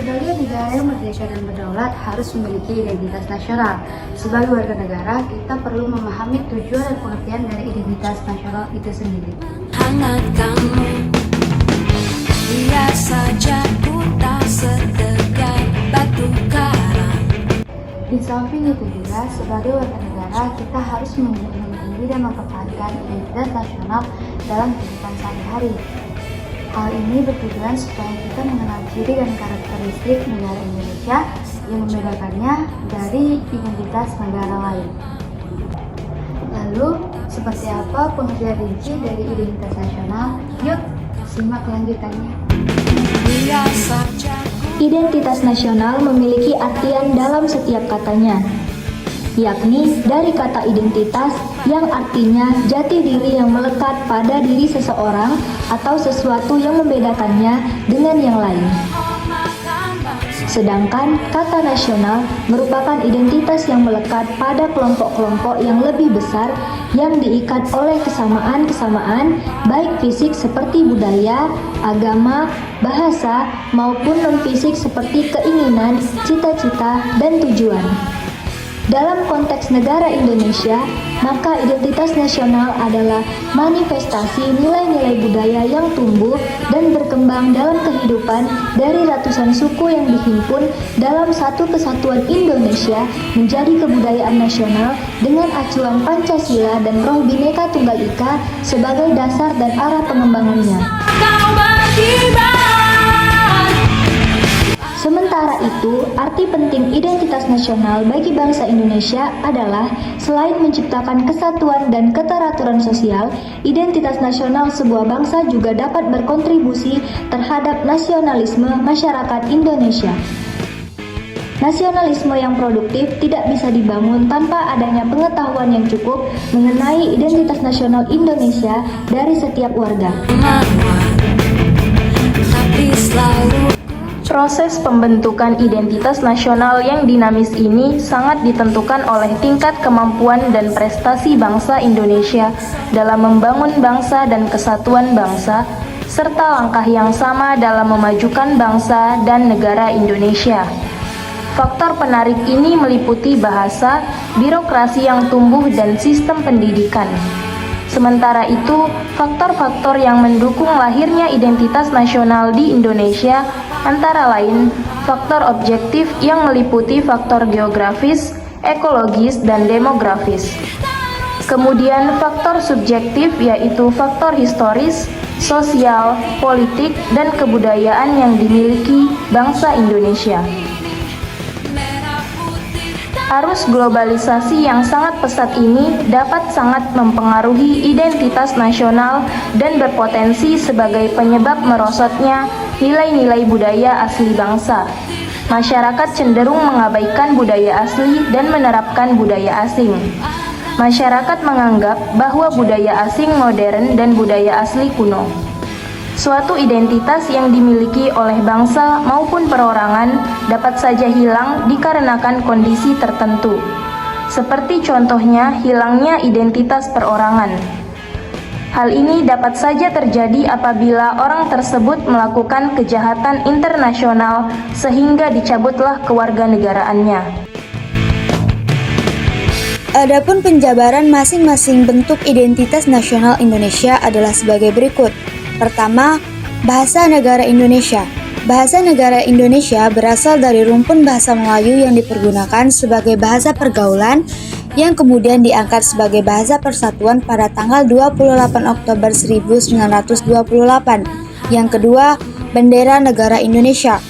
Sebagai negara yang merdeka dan berdaulat harus memiliki identitas nasional. Sebagai warga negara, kita perlu memahami tujuan dan pengertian dari identitas nasional itu sendiri. Hangat kamu, lihat saja ku tak setegar batu karang. Di samping itu juga, sebagai warga negara, kita harus melindungi dan mempertahankan identitas nasional dalam kehidupan sehari-hari. Hal ini bertujuan supaya kita mengenal ciri dan karakteristik negara Indonesia yang membedakannya dari identitas negara lain. Lalu, seperti apa pengertian rinci dari identitas nasional? Yuk, simak lanjutannya. Lihat saja Identitas nasional memiliki artian dalam setiap katanya, yakni dari kata identitas yang artinya jati diri yang melekat pada diri seseorang atau sesuatu yang membedakannya dengan yang lain. Sedangkan kata nasional merupakan identitas yang melekat pada kelompok-kelompok yang lebih besar yang diikat oleh kesamaan-kesamaan baik fisik seperti budaya, agama, bahasa maupun non-fisik seperti keinginan, cita-cita, dan tujuan. Dalam konteks negara Indonesia, maka identitas nasional adalah manifestasi nilai-nilai budaya yang tumbuh dan berkembang dalam kehidupan dari ratusan suku yang dihimpun dalam satu kesatuan Indonesia menjadi kebudayaan nasional dengan acuan Pancasila dan roh Bhinneka Tunggal Ika sebagai dasar dan arah pengembangannya. kau berkibar. Sementara itu, arti penting identitas nasional bagi bangsa Indonesia adalah selain menciptakan kesatuan dan keteraturan sosial, identitas nasional sebuah bangsa juga dapat berkontribusi terhadap nasionalisme masyarakat Indonesia. Nasionalisme yang produktif tidak bisa dibangun tanpa adanya pengetahuan yang cukup mengenai identitas nasional Indonesia dari setiap warga. Tapi selalu Proses pembentukan identitas nasional yang dinamis ini sangat ditentukan oleh tingkat kemampuan dan prestasi bangsa Indonesia dalam membangun bangsa dan kesatuan bangsa, serta langkah yang sama dalam memajukan bangsa dan negara Indonesia. Faktor penarik ini meliputi bahasa, birokrasi yang tumbuh, dan sistem pendidikan. Sementara itu, faktor-faktor yang mendukung lahirnya identitas nasional di Indonesia antara lain faktor objektif yang meliputi faktor geografis, ekologis, dan demografis. Kemudian faktor subjektif yaitu faktor historis, sosial, politik, dan kebudayaan yang dimiliki bangsa Indonesia. Arus globalisasi yang sangat pesat ini dapat sangat mempengaruhi identitas nasional dan berpotensi sebagai penyebab merosotnya nilai-nilai budaya asli bangsa. Masyarakat cenderung mengabaikan budaya asli dan menerapkan budaya asing. Masyarakat menganggap bahwa budaya asing modern dan budaya asli kuno. Suatu identitas yang dimiliki oleh bangsa maupun perorangan dapat saja hilang dikarenakan kondisi tertentu. Seperti contohnya hilangnya identitas perorangan. Hal ini dapat saja terjadi apabila orang tersebut melakukan kejahatan internasional sehingga dicabutlah kewarganegaraannya. Adapun penjabaran masing-masing bentuk identitas nasional Indonesia adalah sebagai berikut. Pertama, bahasa negara Indonesia. Bahasa negara Indonesia berasal dari rumpun bahasa Melayu yang dipergunakan sebagai bahasa pergaulan yang kemudian diangkat sebagai bahasa persatuan pada tanggal 28 Oktober 1928. Yang kedua, bendera negara Indonesia.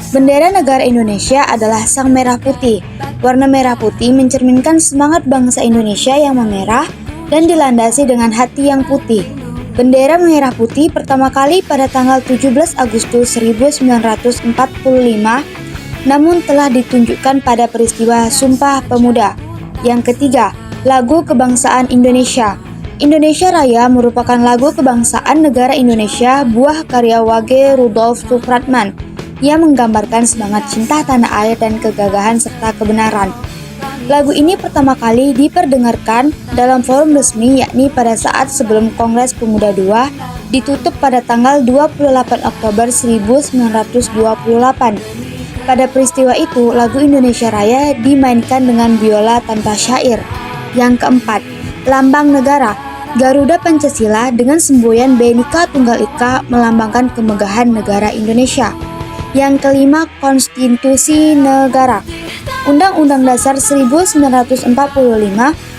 Bendera negara Indonesia adalah sang merah putih. Warna merah putih mencerminkan semangat bangsa Indonesia yang memerah dan dilandasi dengan hati yang putih. Bendera merah putih pertama kali pada tanggal 17 Agustus 1945, namun telah ditunjukkan pada peristiwa Sumpah Pemuda. Yang ketiga, lagu kebangsaan Indonesia. Indonesia Raya merupakan lagu kebangsaan negara Indonesia buah karya Wage Rudolf Supratman yang menggambarkan semangat cinta tanah air dan kegagahan serta kebenaran. Lagu ini pertama kali diperdengarkan dalam forum resmi yakni pada saat sebelum Kongres Pemuda II ditutup pada tanggal 28 Oktober 1928. Pada peristiwa itu, lagu Indonesia Raya dimainkan dengan biola tanpa syair. Yang keempat, lambang negara. Garuda Pancasila dengan semboyan Bhinneka Tunggal Ika melambangkan kemegahan negara Indonesia. Yang kelima, konstitusi negara. Undang-Undang Dasar 1945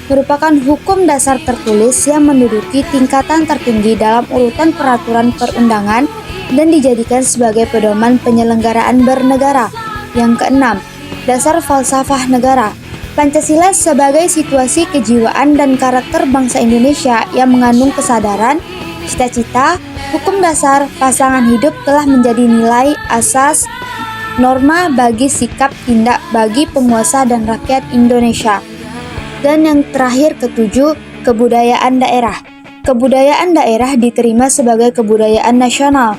merupakan hukum dasar tertulis yang menduduki tingkatan tertinggi dalam urutan peraturan perundangan dan dijadikan sebagai pedoman penyelenggaraan bernegara. Yang keenam, dasar falsafah negara. Pancasila sebagai situasi kejiwaan dan karakter bangsa Indonesia yang mengandung kesadaran, cita-cita, hukum dasar, pasangan hidup telah menjadi nilai asas norma bagi sikap tindak bagi penguasa dan rakyat Indonesia. Dan yang terakhir ketujuh, kebudayaan daerah. Kebudayaan daerah diterima sebagai kebudayaan nasional.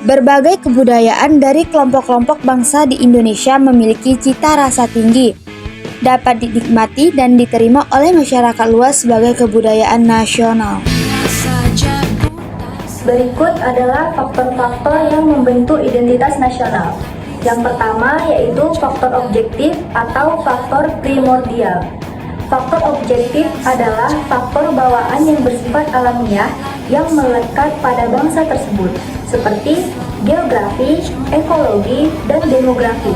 Berbagai kebudayaan dari kelompok-kelompok bangsa di Indonesia memiliki cita rasa tinggi, dapat dinikmati dan diterima oleh masyarakat luas sebagai kebudayaan nasional. Berikut adalah faktor-faktor yang membentuk identitas nasional. Yang pertama yaitu faktor objektif atau faktor primordial. Faktor objektif adalah faktor bawaan yang bersifat alamiah yang melekat pada bangsa tersebut, seperti geografi, ekologi, dan demografi.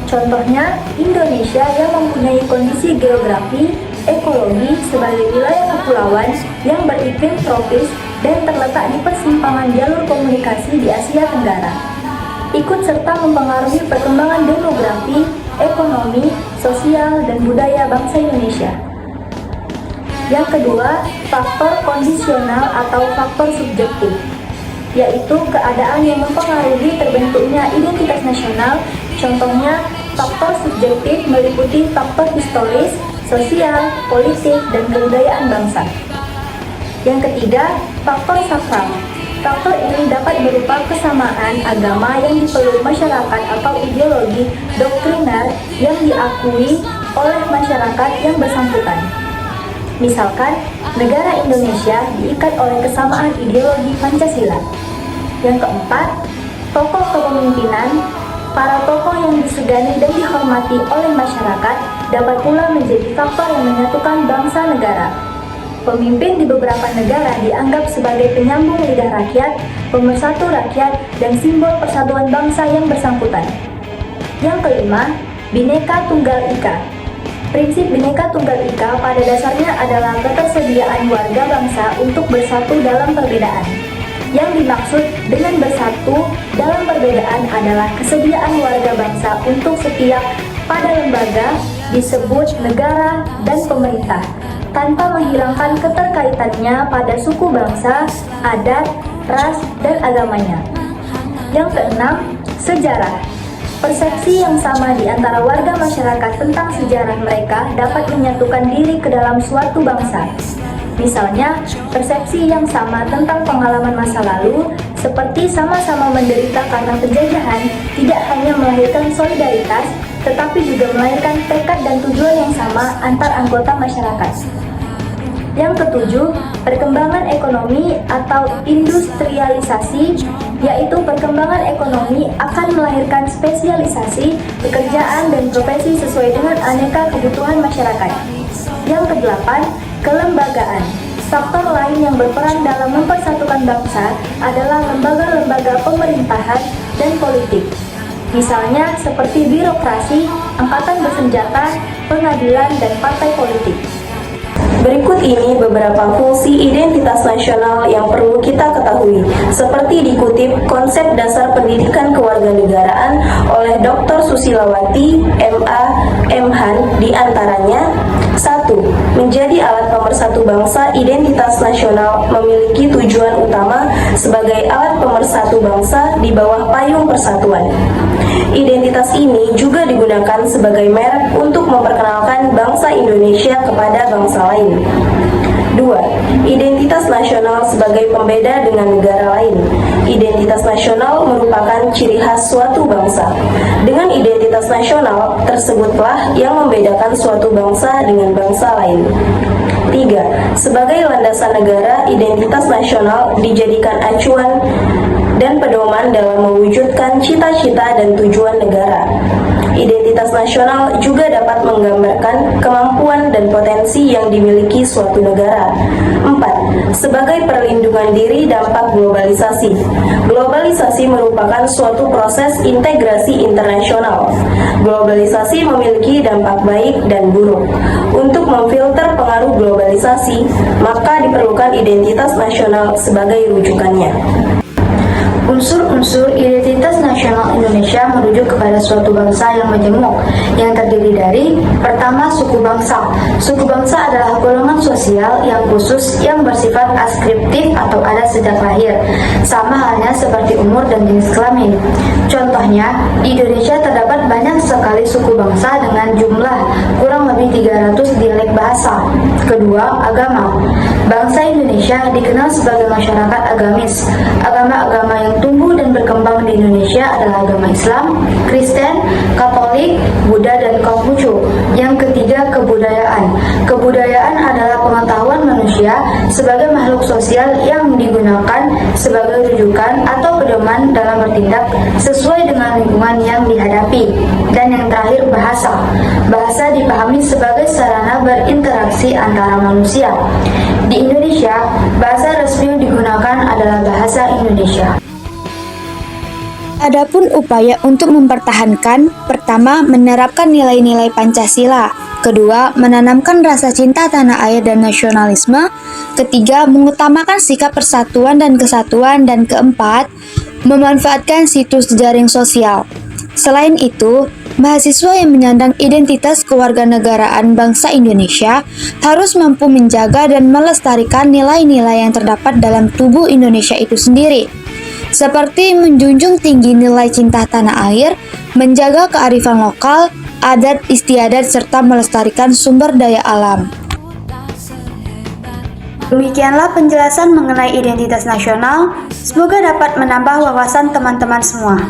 Contohnya, Indonesia yang mempunyai kondisi geografi, ekologi sebagai wilayah kepulauan yang beriklim tropis dan terletak di persimpangan jalur komunikasi di Asia Tenggara. Ikut serta mempengaruhi perkembangan demografi, ekonomi, sosial, dan budaya bangsa Indonesia. Yang kedua, faktor kondisional atau faktor subjektif, yaitu keadaan yang mempengaruhi terbentuknya identitas nasional. Contohnya, faktor subjektif meliputi faktor historis, sosial, politik, dan kebudayaan bangsa. Yang ketiga, faktor sakral. Faktor ini dapat berupa kesamaan agama yang dipeluk masyarakat atau ideologi doktriner yang diakui oleh masyarakat yang bersangkutan. Misalkan, negara Indonesia diikat oleh kesamaan ideologi Pancasila. Yang keempat, tokoh kepemimpinan. Para tokoh yang disegani dan dihormati oleh masyarakat dapat pula menjadi faktor yang menyatukan bangsa negara. Pemimpin di beberapa negara dianggap sebagai penyambung lidah rakyat, pemersatu rakyat, dan simbol persatuan bangsa yang bersangkutan. Yang kelima, Bhinneka Tunggal Ika. Prinsip Bhinneka Tunggal Ika pada dasarnya adalah ketersediaan warga bangsa untuk bersatu dalam perbedaan. Yang dimaksud dengan bersatu dalam perbedaan adalah kesediaan warga bangsa untuk setia pada lembaga disebut negara dan pemerintah, tanpa menghilangkan keterkaitannya pada suku bangsa, adat, ras, dan agamanya. Yang keenam, sejarah. Persepsi yang sama di antara warga masyarakat tentang sejarah mereka dapat menyatukan diri ke dalam suatu bangsa. Misalnya, persepsi yang sama tentang pengalaman masa lalu, seperti sama-sama menderita karena penjajahan, tidak hanya melahirkan solidaritas, tetapi juga melahirkan tekad dan tujuan yang sama antar anggota masyarakat. Yang ketujuh, perkembangan ekonomi atau industrialisasi, yaitu perkembangan ekonomi akan melahirkan spesialisasi, pekerjaan, dan profesi sesuai dengan aneka kebutuhan masyarakat. Yang kedelapan, kelembagaan. Faktor lain yang berperan dalam mempersatukan bangsa adalah lembaga-lembaga pemerintahan dan politik. Misalnya seperti birokrasi, angkatan bersenjata, pengadilan, dan partai politik. Berikut ini beberapa fungsi identitas nasional yang perlu kita ketahui, seperti dikutip Konsep Dasar Pendidikan Kewarganegaraan oleh Dr. Susilawati, MA, MHan, diantaranya 1. Menjadi alat pemersatu bangsa. Identitas nasional memiliki tujuan utama sebagai alat pemersatu bangsa di bawah payung persatuan. Identitas ini juga digunakan sebagai merek untuk memperkenalkan bangsa Indonesia kepada bangsa lain. 2. Identitas nasional sebagai pembeda dengan negara lain. Identitas nasional merupakan ciri khas suatu bangsa. Dengan identitas nasional tersebutlah yang membedakan suatu bangsa dengan bangsa lain. 3. Sebagai landasan negara, identitas nasional dijadikan acuan dan dan pedoman dalam mewujudkan cita-cita dan tujuan negara. Identitas nasional juga dapat menggambarkan kemampuan dan potensi yang dimiliki suatu negara. 4. Sebagai perlindungan diri dampak globalisasi. Globalisasi merupakan suatu proses integrasi internasional. Globalisasi memiliki dampak baik dan buruk. Untuk memfilter pengaruh globalisasi, maka diperlukan identitas nasional sebagai rujukannya. Unsur-unsur identitas nasional Indonesia merujuk kepada suatu bangsa yang majemuk, yang terdiri dari: pertama, suku bangsa. Suku bangsa adalah golongan sosial yang khusus yang bersifat askriptif atau ada sejak lahir, sama halnya seperti umur dan jenis kelamin. Contohnya, di Indonesia terdapat banyak sekali suku bangsa dengan jumlah kurang lebih 300 dialek bahasa. Kedua, agama. Bangsa Indonesia dikenal sebagai masyarakat agamis. Agama-agama yang tumbuh dan berkembang di Indonesia adalah agama Islam, Kristen, Katolik, Buddha, dan Konghucu. Yang ketiga, kebudayaan. Kebudayaan adalah pengetahuan manusia sebagai makhluk sosial yang digunakan sebagai rujukan atau pedoman dalam bertindak sesuai dengan lingkungan yang dihadapi. Dan yang terakhir, bahasa. Bahasa dipahami sebagai sarana berinteraksi antara manusia. Di Indonesia, bahasa resmi yang digunakan adalah bahasa Indonesia. Adapun upaya untuk mempertahankan, pertama, menerapkan nilai-nilai Pancasila. Kedua, menanamkan rasa cinta tanah air dan nasionalisme. Ketiga, mengutamakan sikap persatuan dan kesatuan. Dan keempat, memanfaatkan situs jaring sosial. Selain itu, mahasiswa yang menyandang identitas kewarganegaraan bangsa Indonesia harus mampu menjaga dan melestarikan nilai-nilai yang terdapat dalam tubuh Indonesia itu sendiri, seperti menjunjung tinggi nilai cinta tanah air, menjaga kearifan lokal, adat istiadat, serta melestarikan sumber daya alam. Demikianlah penjelasan mengenai identitas nasional. Semoga dapat menambah wawasan teman-teman semua.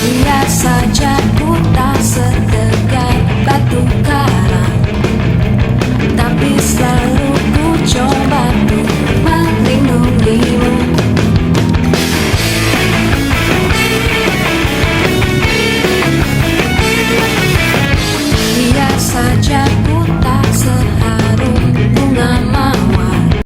Lihat saja ku tak setegar batu karang, tapi selalu ku coba untuk melindungimu.